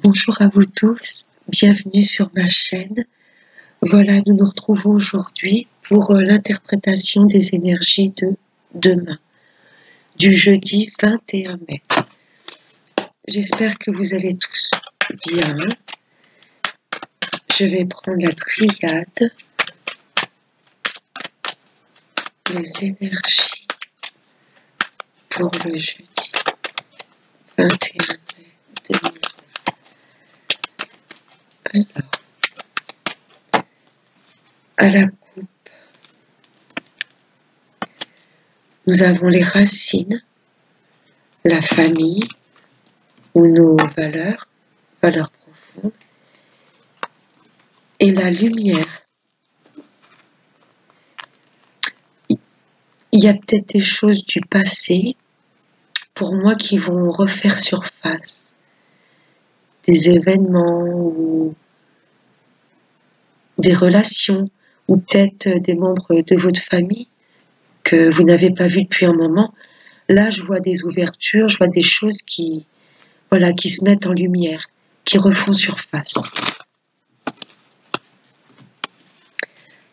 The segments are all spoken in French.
Bonjour à vous tous, bienvenue sur ma chaîne. Voilà, nous nous retrouvons aujourd'hui pour l'interprétation des énergies de demain, du jeudi 21 mai. J'espère que vous allez tous bien. Je vais prendre la triade, les énergies pour le jeudi 21 mai 2020. Alors, à la coupe, nous avons les racines, la famille ou nos valeurs profondes, et la lumière. Il y a peut-être des choses du passé, pour moi, qui vont refaire surface. Des événements ou des relations, ou peut-être des membres de votre famille que vous n'avez pas vus depuis un moment. Là, je vois des ouvertures, je vois des choses qui se mettent en lumière, qui refont surface.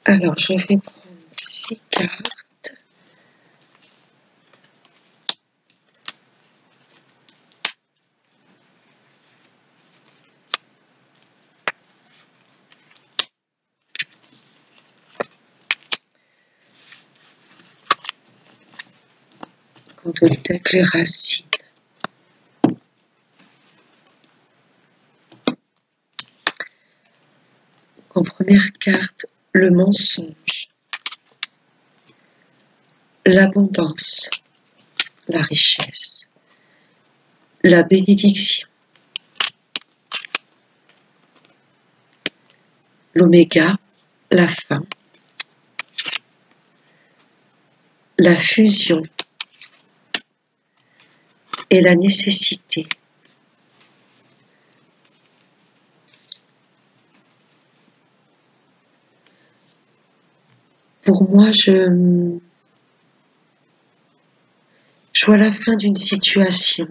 Alors, je vais prendre 6 cartes. Contact les racines. En première carte, le mensonge, l'abondance, la richesse, la bénédiction, l'oméga, la fin, la fusion et la nécessité. Pour moi, je vois la fin d'une situation,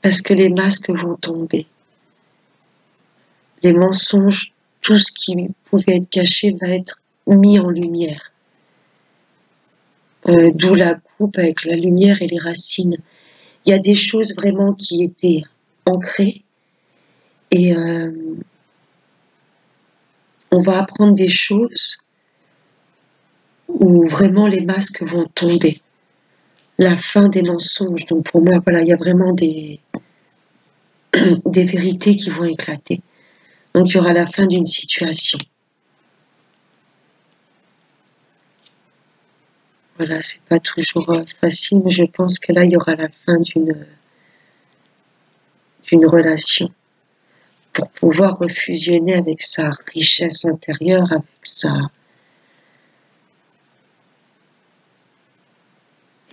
parce que les masques vont tomber. Les mensonges, tout ce qui pouvait être caché va être mis en lumière. D'où la coupe avec la lumière et les racines. Il y a des choses vraiment qui étaient ancrées et on va apprendre des choses où vraiment les masques vont tomber. La fin des mensonges. Donc pour moi, voilà, il y a vraiment des vérités qui vont éclater. Donc il y aura la fin d'une situation. Voilà, c'est pas toujours facile, mais je pense que là, il y aura la fin d'une relation. Pour pouvoir refusionner avec sa richesse intérieure, avec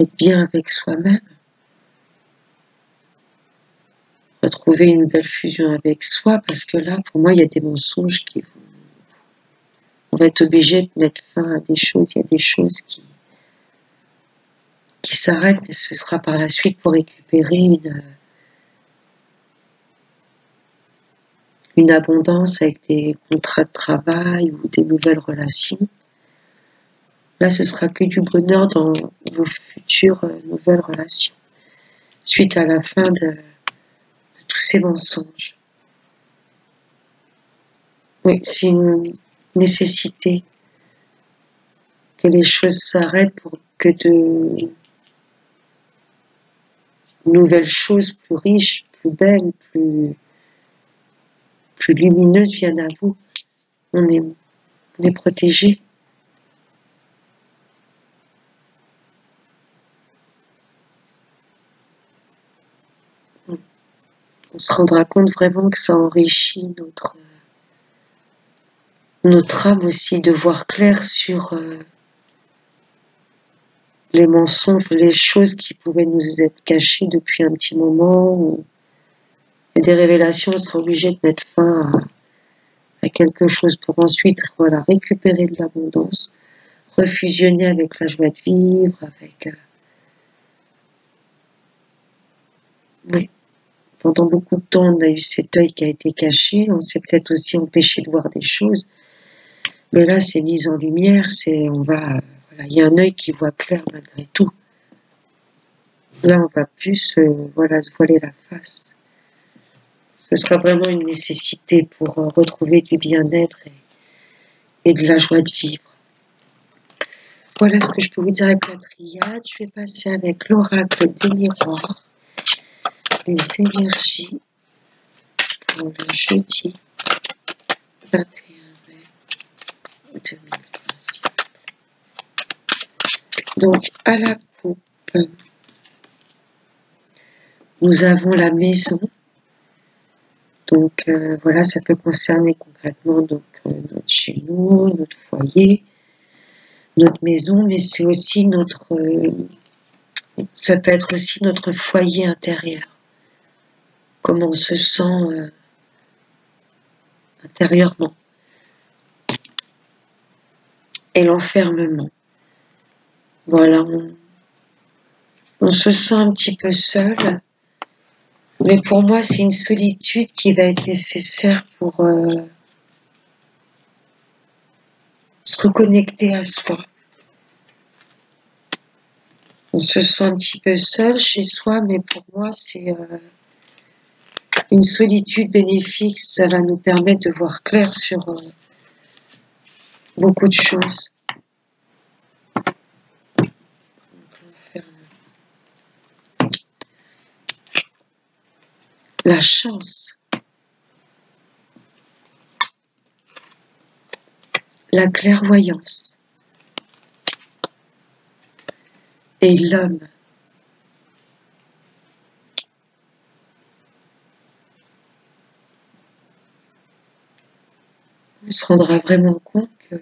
être bien avec soi-même. Retrouver une belle fusion avec soi, parce que là, pour moi, il y a des mensonges qui vont... On va être obligé de mettre fin à des choses, il y a des choses qui s'arrêtent, mais ce sera par la suite pour récupérer une abondance avec des contrats de travail ou des nouvelles relations. Là, ce sera que du bonheur dans vos futures nouvelles relations, suite à la fin de tous ces mensonges. Oui, c'est une nécessité que les choses s'arrêtent pour que de nouvelles choses plus riches, plus belles, plus lumineuses viennent à vous. On est protégé. On se rendra compte vraiment que ça enrichit notre âme aussi, de voir clair sur les mensonges, les choses qui pouvaient nous être cachées depuis un petit moment. Ou il y a des révélations, on sera obligé de mettre fin à quelque chose pour ensuite récupérer de l'abondance, refusionner avec la joie de vivre, avec... Oui, pendant beaucoup de temps, on a eu cet œil qui a été caché, on s'est peut-être aussi empêché de voir des choses, mais là, c'est mis en lumière, voilà, il y a un œil qui voit clair malgré tout. Là, on va plus, voilà, se voiler la face. Ce sera vraiment une nécessité pour retrouver du bien-être et de la joie de vivre. Voilà ce que je peux vous dire avec la triade. Je vais passer avec l'oracle des miroirs, les énergies pour le jeudi 21 mai 2025. Donc, à la coupe, nous avons la maison. Donc, voilà, ça peut concerner concrètement donc, notre chez nous, notre foyer, notre maison, mais c'est aussi ça peut être aussi notre foyer intérieur. Comment on se sent intérieurement. Et l'enfermement. Voilà, on se sent un petit peu seul, mais pour moi, c'est une solitude qui va être nécessaire pour se reconnecter à soi. On se sent un petit peu seul chez soi, mais pour moi, c'est une solitude bénéfique. Ça va nous permettre de voir clair sur beaucoup de choses. La chance, la clairvoyance et l'homme. On se rendra vraiment compte que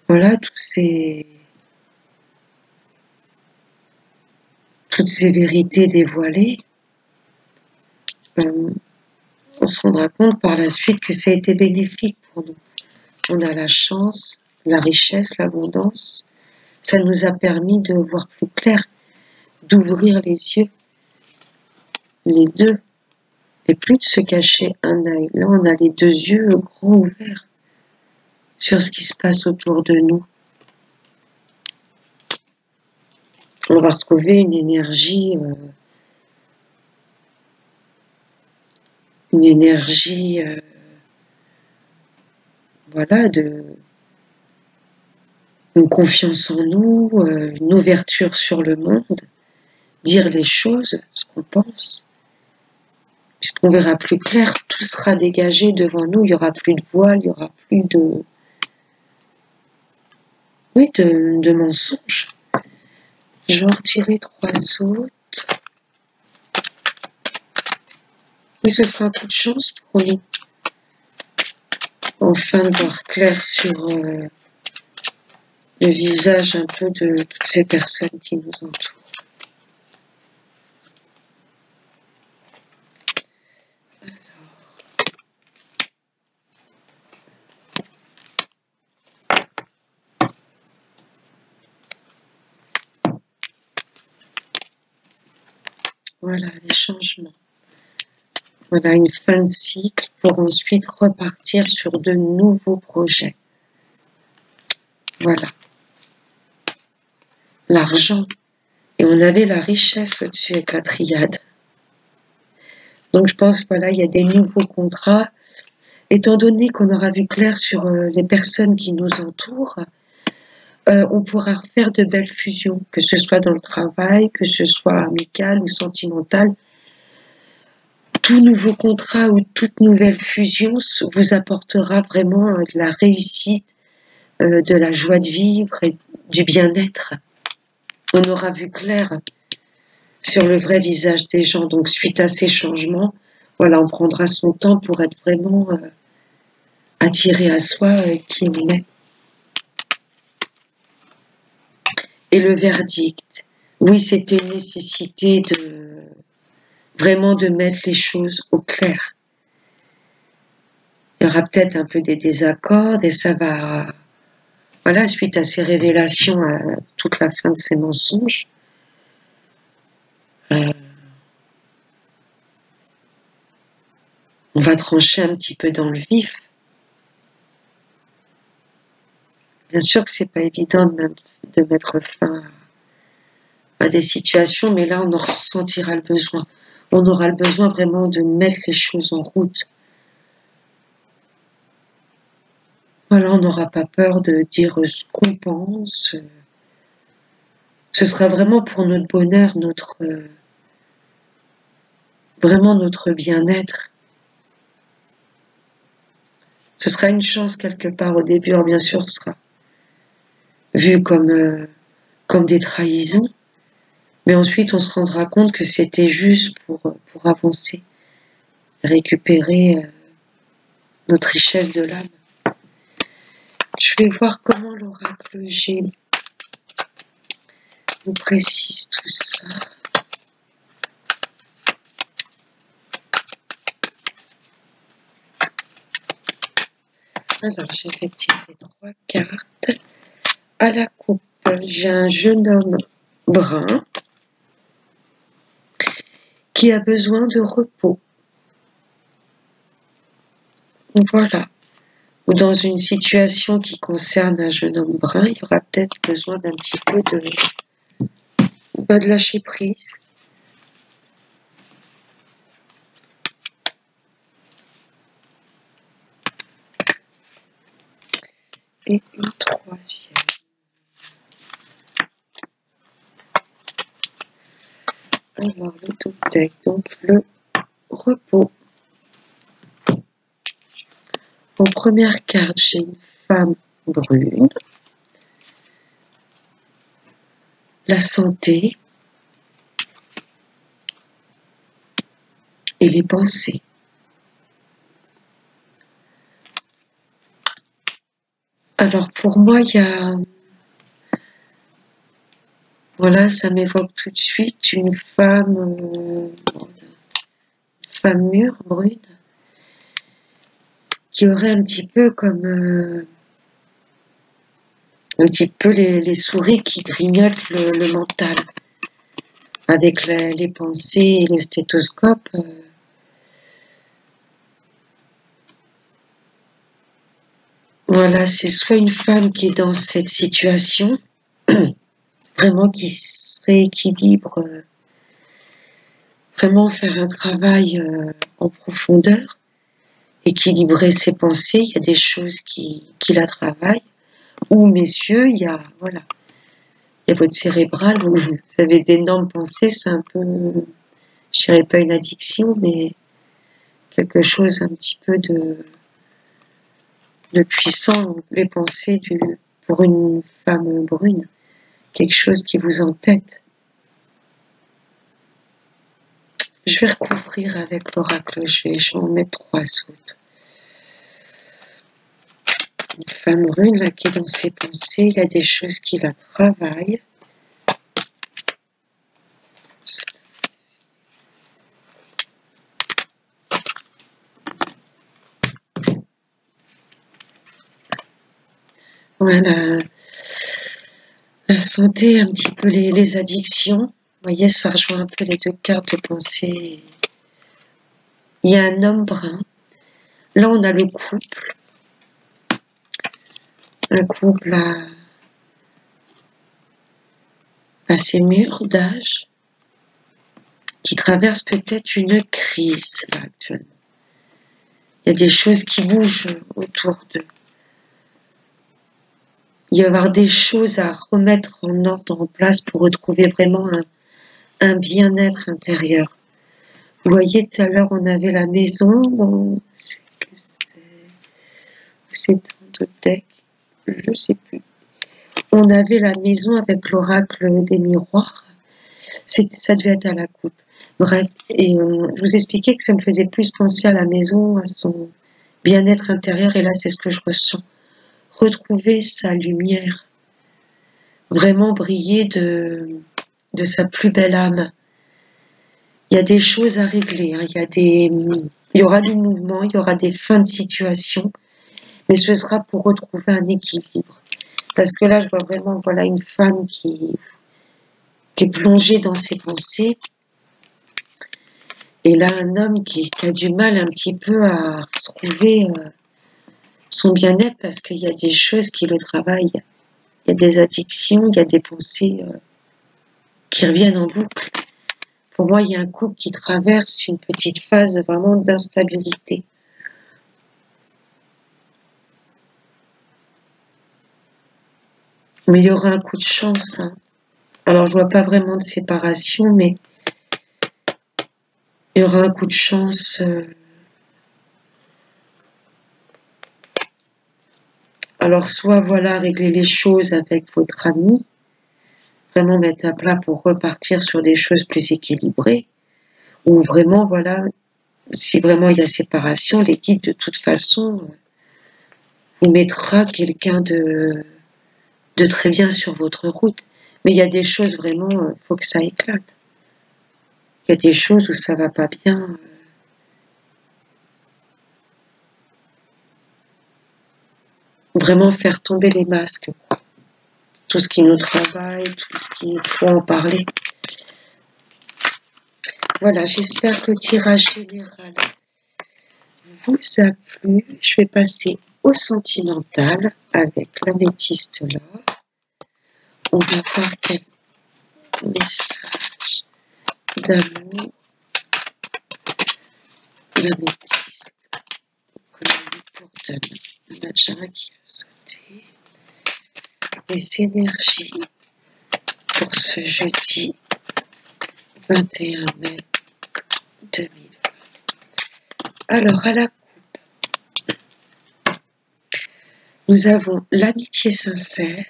voilà, toutes ces vérités dévoilées, on se rendra compte par la suite que ça a été bénéfique pour nous. On a la chance, la richesse, l'abondance. Ça nous a permis de voir plus clair, d'ouvrir les yeux, les deux, et plus de se cacher un œil. Là, on a les deux yeux grands ouverts sur ce qui se passe autour de nous. On va retrouver une énergie voilà, une confiance en nous, une ouverture sur le monde, dire les choses, ce qu'on pense, puisqu'on verra plus clair, tout sera dégagé devant nous, il n'y aura plus de voile, il n'y aura plus de mensonges. Je vais en retirer 3 sautes. Mais ce sera un coup de chance pour nous. Enfin de voir clair sur le visage un peu de toutes ces personnes qui nous entourent. Voilà les changements. Voilà une fin de cycle pour ensuite repartir sur de nouveaux projets. Voilà. L'argent. Et on avait la richesse au-dessus avec la triade. Donc je pense, voilà, il y a des nouveaux contrats. Étant donné qu'on aura vu clair sur les personnes qui nous entourent, on pourra refaire de belles fusions, que ce soit dans le travail, que ce soit amical ou sentimental. Tout nouveau contrat ou toute nouvelle fusion vous apportera vraiment de la réussite, de la joie de vivre et du bien-être. On aura vu clair sur le vrai visage des gens. Donc suite à ces changements, voilà, on prendra son temps pour être vraiment attiré à soi qui on est. Et le verdict, oui, c'était une nécessité de vraiment de mettre les choses au clair. Il y aura peut-être un peu des désaccords et ça va, voilà, suite à ces révélations, à toute la fin de ces mensonges, On va trancher un petit peu dans le vif. Bien sûr que c'est pas évident de mettre fin à des situations, mais là on en ressentira le besoin. On aura le besoin vraiment de mettre les choses en route. Voilà, on n'aura pas peur de dire ce qu'on pense. Ce sera vraiment pour notre bonheur, vraiment notre bien-être. Ce sera une chance quelque part au début. Alors bien sûr, ce sera vu comme des trahisons, mais ensuite on se rendra compte que c'était juste pour avancer, récupérer notre richesse de l'âme. Je vais voir comment l'oracle G nous précise tout ça. Alors, je vais tirer 3 cartes. À la coupe, j'ai un jeune homme brun qui a besoin de repos. Voilà. Ou dans une situation qui concerne un jeune homme brun, il y aura peut-être besoin d'un petit peu de lâcher prise. Et une troisième. Alors, le top deck, donc le repos. En première carte, j'ai une femme brune. La santé et les pensées. Alors, pour moi, il y a... Voilà, ça m'évoque tout de suite une femme mûre, brune, qui aurait un petit peu comme un petit peu les souris qui grignotent le mental, avec les pensées et le stéthoscope. Voilà, c'est soit une femme qui est dans cette situation, vraiment qui se rééquilibre, vraiment faire un travail en profondeur, équilibrer ses pensées, il y a des choses qui la travaillent. Ou messieurs, il y a votre cérébral, vous avez d'énormes pensées, c'est un peu, je dirais pas une addiction, mais quelque chose un petit peu de puissant, les pensées pour une femme brune, quelque chose qui vous entête. Je vais recouvrir avec l'oracle, je vais en mettre 3 sautes. Une femme brune là qui est dans ses pensées, il y a des choses qui la travaillent. Voilà, la santé, un petit peu les addictions. Vous voyez, ça rejoint un peu les 2 cartes de pensée. Il y a un homme brun. Là, on a le couple. Un couple assez mûr d'âge, qui traverse peut-être une crise là, actuellement. Il y a des choses qui bougent autour d'eux. Il va y avoir des choses à remettre en ordre, en place pour retrouver vraiment un bien-être intérieur. Vous voyez, tout à l'heure, on avait la maison dans... C'est dans le deck, je sais plus. On avait la maison avec l'oracle des miroirs. Ça devait être à la coupe. Bref, et je vous expliquais que ça me faisait plus penser à la maison, à son bien-être intérieur, et là, c'est ce que je ressens. Retrouver sa lumière, vraiment briller de sa plus belle âme. Il y a des choses à régler, hein. Il y aura du mouvement, il y aura des fins de situation, mais ce sera pour retrouver un équilibre. Parce que là, je vois vraiment, voilà, une femme qui est plongée dans ses pensées Et là, un homme qui a du mal un petit peu à retrouver son bien-être parce qu'il y a des choses qui le travaillent. Il y a des addictions, il y a des pensées qui reviennent en boucle. Pour moi, il y a un couple qui traverse une petite phase vraiment d'instabilité. Mais il y aura un coup de chance. Hein. Alors, je vois pas vraiment de séparation, mais il y aura un coup de chance. Alors, soit voilà, régler les choses avec votre ami, vraiment mettre à plat pour repartir sur des choses plus équilibrées, ou vraiment, voilà, si vraiment il y a séparation, les guides, de toute façon, vous mettra quelqu'un de très bien sur votre route. Mais il y a des choses vraiment, faut que ça éclate. Il y a des choses où ça va pas bien. Vraiment faire tomber les masques, quoi. Tout ce qui nous travaille, tout ce qu'il faut en parler. Voilà, j'espère que le tirage général vous a plu. Je vais passer au sentimental avec l'améthyste l'or. On va voir quel message d'amour l'améthyste pour demain. On a déjà un qui a sauté. Les énergies pour ce jeudi 21 mai 2020. Alors, à la coupe, nous avons l'amitié sincère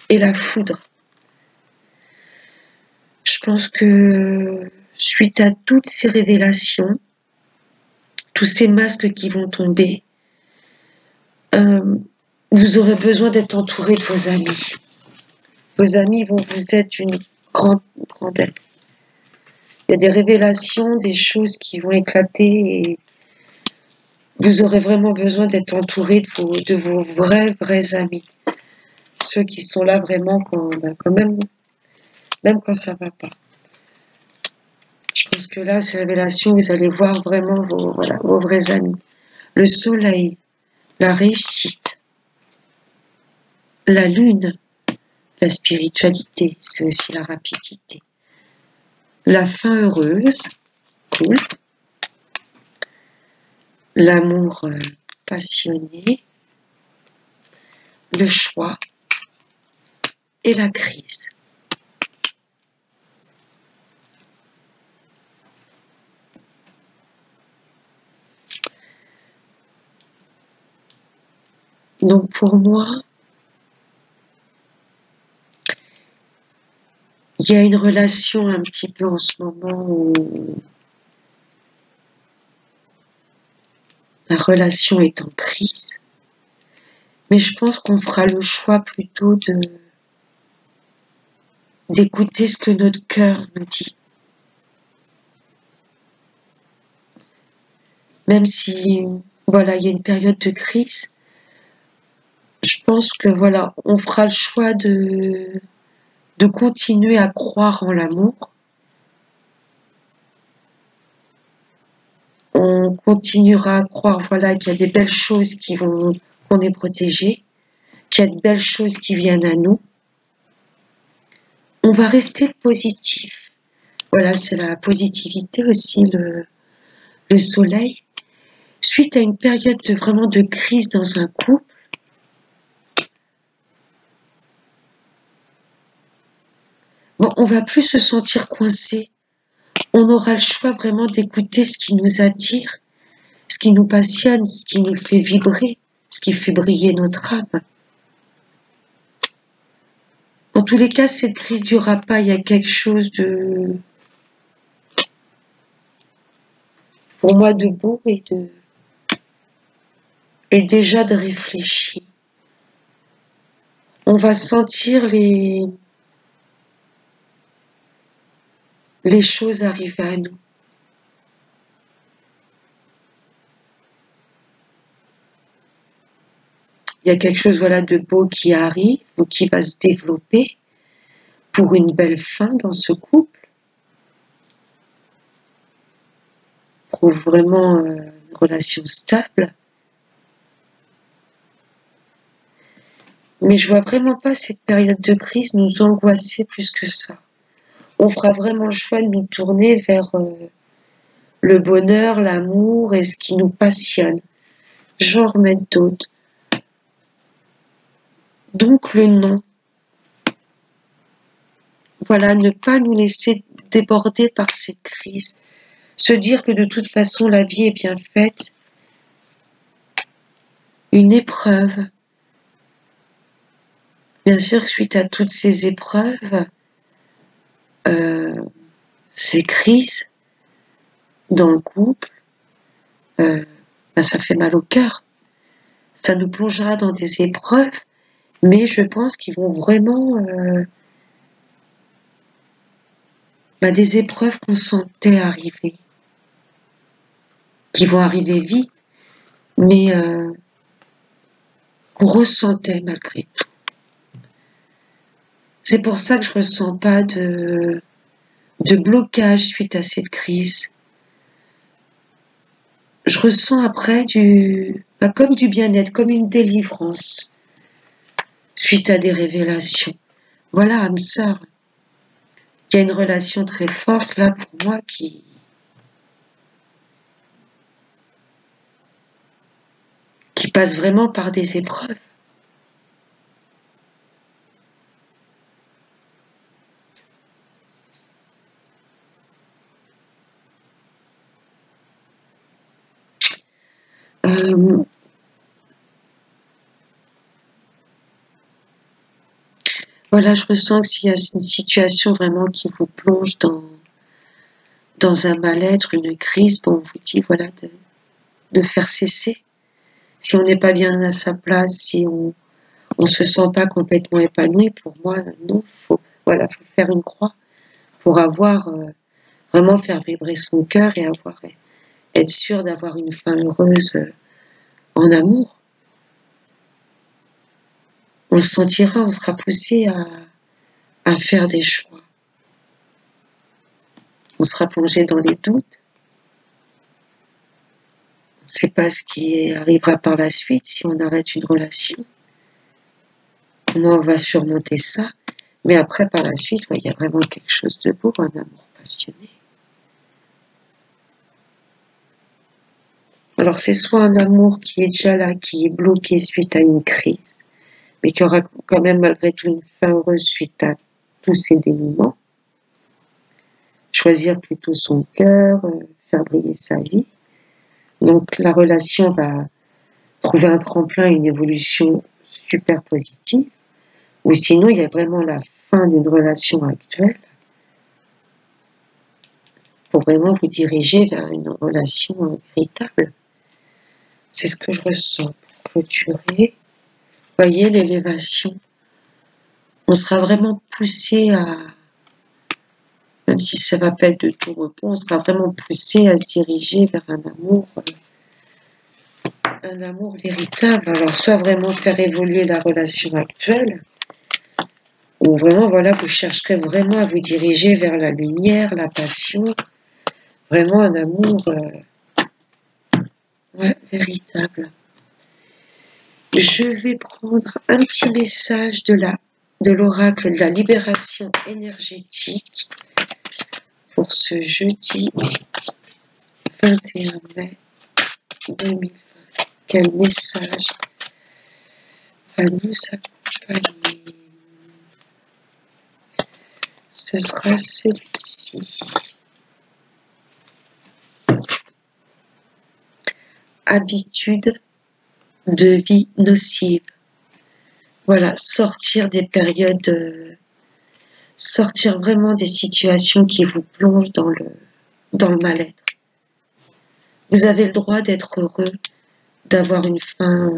et la foudre. Je pense que suite à toutes ces révélations, tous ces masques qui vont tomber, vous aurez besoin d'être entouré de vos amis. Vos amis vont vous être une grande aide. Il y a des révélations, des choses qui vont éclater et vous aurez vraiment besoin d'être entouré de vos vrais amis. Ceux qui sont là vraiment quand même quand ça va pas. Je pense que là, ces révélations, vous allez voir vraiment vos vrais amis. Le soleil, la réussite, la lune, la spiritualité, c'est aussi la rapidité. La fin heureuse, cool. L'amour passionné, le choix et la crise. Donc pour moi, il y a une relation un petit peu en ce moment où la relation est en crise, mais je pense qu'on fera le choix plutôt d'écouter ce que notre cœur nous dit. Même si, voilà, il y a une période de crise, je pense que voilà, on fera le choix de continuer à croire en l'amour. On continuera à croire, voilà, qu'il y a des belles choses qu'on est protégé, qu'il y a de belles choses qui viennent à nous. On va rester positif. Voilà, c'est la positivité aussi, le soleil. Suite à une période vraiment de crise dans un couple, bon, on va plus se sentir coincé. On aura le choix vraiment d'écouter ce qui nous attire, ce qui nous passionne, ce qui nous fait vibrer, ce qui fait briller notre âme. En tous les cas, cette crise durera pas. Il y a quelque chose pour moi, de beau et déjà de réfléchi. On va sentir les choses arriver à nous. Il y a quelque chose, voilà, de beau qui arrive ou qui va se développer pour une belle fin dans ce couple. trouve vraiment une relation stable. Mais je vois vraiment pas cette période de crise nous angoisser plus que ça. On fera vraiment le choix de nous tourner vers le bonheur, l'amour et ce qui nous passionne. Je vais en remettre d'autres. Donc le non. Voilà, ne pas nous laisser déborder par cette crise. Se dire que de toute façon la vie est bien faite. Une épreuve. Bien sûr, suite à toutes ces épreuves, ces crises dans le couple, ça fait mal au cœur. Ça nous plongera dans des épreuves, mais je pense qu'ils vont vraiment des épreuves qu'on sentait arriver, qui vont arriver vite, mais qu'on ressentait malgré tout. C'est pour ça que je ressens pas de blocage suite à cette crise. Je ressens après comme du bien-être, comme une délivrance suite à des révélations. Voilà, âme sœur, il y a une relation très forte là pour moi qui passe vraiment par des épreuves. Voilà, je ressens que s'il y a une situation vraiment qui vous plonge dans un mal-être, une crise, bon, on vous dit voilà de faire cesser. Si on n'est pas bien à sa place, si on se sent pas complètement épanoui, pour moi, non, faut faire une croix pour avoir vraiment faire vibrer son cœur et être sûr d'avoir une fin heureuse en amour. On le sentira, on sera poussé à faire des choix. On sera plongé dans les doutes. On ne sait pas ce qui arrivera par la suite si on arrête une relation. Comment on va surmonter ça? Mais après, par la suite, il y a vraiment quelque chose de beau, un amour passionné. Alors c'est soit un amour qui est déjà là, qui est bloqué suite à une crise, mais qui aura quand même malgré tout une fin heureuse suite à tous ces dénouements. Choisir plutôt son cœur, faire briller sa vie. Donc la relation va trouver un tremplin, une évolution super positive. Ou sinon, il y a vraiment la fin d'une relation actuelle pour vraiment vous diriger vers une relation véritable. C'est ce que je ressens pour clôturer. Voyez l'élévation. On sera vraiment poussé même si ça m'appelle de tout repos, on sera vraiment poussé à se diriger vers un amour véritable. Alors soit vraiment faire évoluer la relation actuelle, ou vraiment vous chercherez vraiment à vous diriger vers la lumière, la passion, vraiment un amour véritable. Je vais prendre un petit message de l'oracle de la libération énergétique pour ce jeudi 21 mai 2020. Quel message va nous accompagner? Ce sera celui-ci. Habitude de vie nocive. Voilà, sortir des périodes, sortir vraiment des situations qui vous plongent dans le mal-être. Vous avez le droit d'être heureux, d'avoir une fin,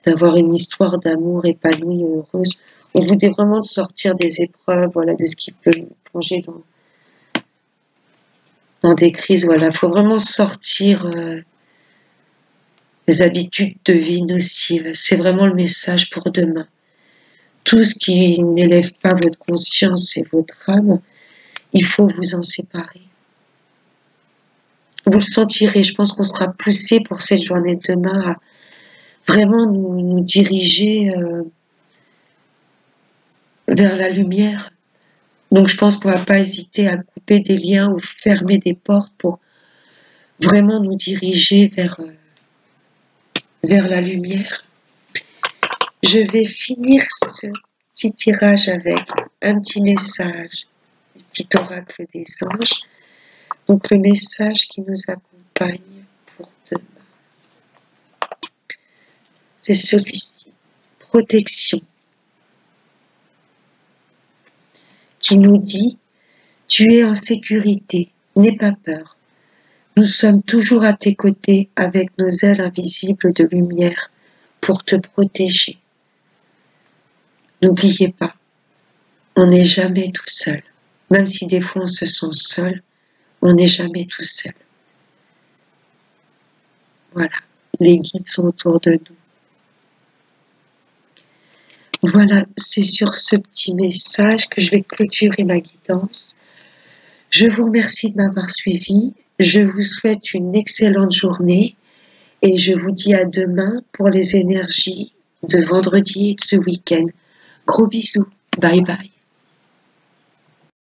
d'avoir une histoire d'amour épanouie et heureuse. On vous dit vraiment de sortir des épreuves, de ce qui peut vous plonger dans des crises. Il faut vraiment sortir des habitudes de vie nocives. C'est vraiment le message pour demain. Tout ce qui n'élève pas votre conscience et votre âme, il faut vous en séparer. Vous le sentirez, je pense qu'on sera poussé pour cette journée de demain à vraiment nous diriger vers la lumière. Donc je pense qu'on ne va pas hésiter à couper des liens ou fermer des portes pour vraiment nous diriger vers la lumière. Je vais finir ce petit tirage avec un petit message, du petit oracle des anges. Donc le message qui nous accompagne pour demain, c'est celui-ci, protection, qui nous dit « Tu es en sécurité, n'aie pas peur. Nous sommes toujours à tes côtés avec nos ailes invisibles de lumière pour te protéger. N'oubliez pas, on n'est jamais tout seul. Même si des fois on se sent seul, on n'est jamais tout seul. » Voilà, les guides sont autour de nous. Voilà, c'est sur ce petit message que je vais clôturer ma guidance. Je vous remercie de m'avoir suivi. Je vous souhaite une excellente journée et je vous dis à demain pour les énergies de vendredi et de ce week-end. Gros bisous. Bye bye.